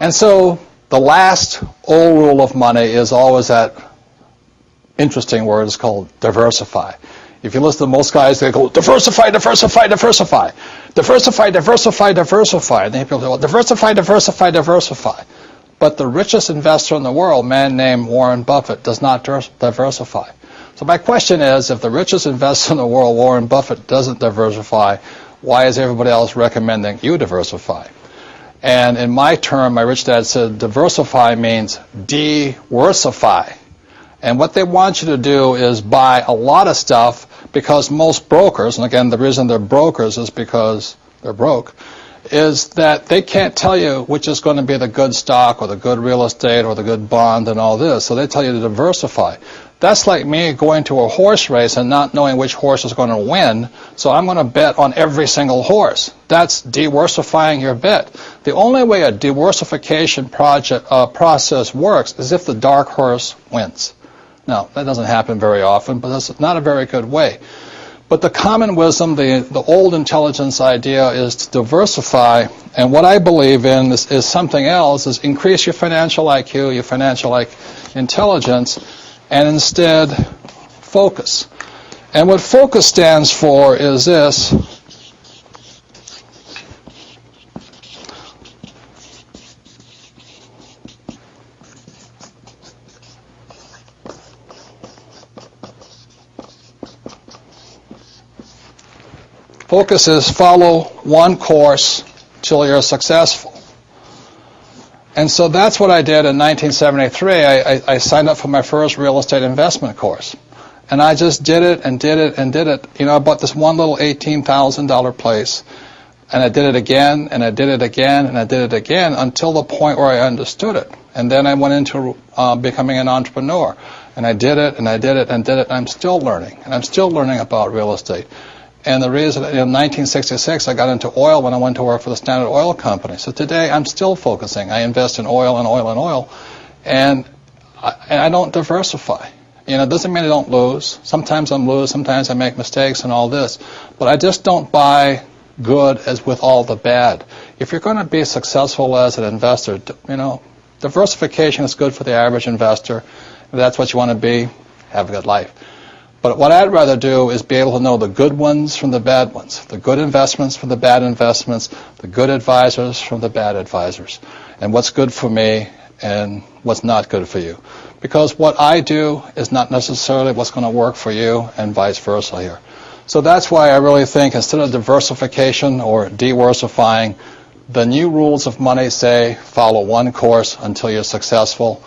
And so the last old rule of money is always that interesting word is called diversify. If you listen to most guys, they go, diversify, diversify, diversify. Diversify, diversify, diversify. And then people say, well, diversify, diversify, diversify. But the richest investor in the world, a man named Warren Buffett, does not diversify. So my question is, if the richest investor in the world, Warren Buffett, doesn't diversify, why is everybody else recommending you diversify? And in my term, my rich dad said, diversify means de-worsify. And what they want you to do is buy a lot of stuff, because most brokers, and again, the reason they're brokers is because they're broke, is that they can't tell you which is going to be the good stock or the good real estate or the good bond and all this. So they tell you to diversify. That's like me going to a horse race and not knowing which horse is going to win, so I'm going to bet on every single horse. That's diversifying your bet. The only way a diversification process works is if the dark horse wins. Now, that doesn't happen very often, but that's not a very good way. But the common wisdom, the old intelligence idea is to diversify, and what I believe in is something else, is increase your financial IQ, your financial intelligence, and instead focus. And what focus stands for is this. Focus is follow one course till you're successful. And so that's what I did in 1973. I signed up for my first real estate investment course. And I just did it and did it and did it. You know, I bought this one little $18,000 place. And I did it again, and I did it again, and I did it again until the point where I understood it. And then I went into becoming an entrepreneur. And I did it, and I did it, and did it, and I'm still learning. And I'm still learning about real estate. And the reason, in 1966, I got into oil when I went to work for the Standard Oil Company. So today, I'm still focusing. I invest in oil and oil and oil, and I don't diversify. You know, it doesn't mean I don't lose. Sometimes I'm lose, sometimes I make mistakes and all this. But I just don't buy good as with all the bad. If you're going to be successful as an investor, you know, diversification is good for the average investor. If that's what you want to be, have a good life. But what I'd rather do is be able to know the good ones from the bad ones, the good investments from the bad investments, the good advisors from the bad advisors, and what's good for me and what's not good for you. Because what I do is not necessarily what's going to work for you, and vice versa here. So that's why I really think instead of diversification or diversifying, the new rules of money say follow one course until you're successful,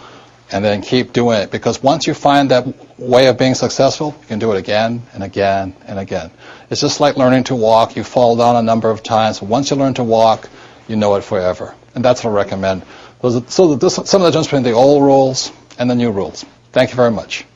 and then keep doing it. Because once you find that way of being successful, you can do it again and again and again. It's just like learning to walk. You fall down a number of times. But once you learn to walk, you know it forever. And that's what I recommend. So some of the difference between the old rules and the new rules. Thank you very much.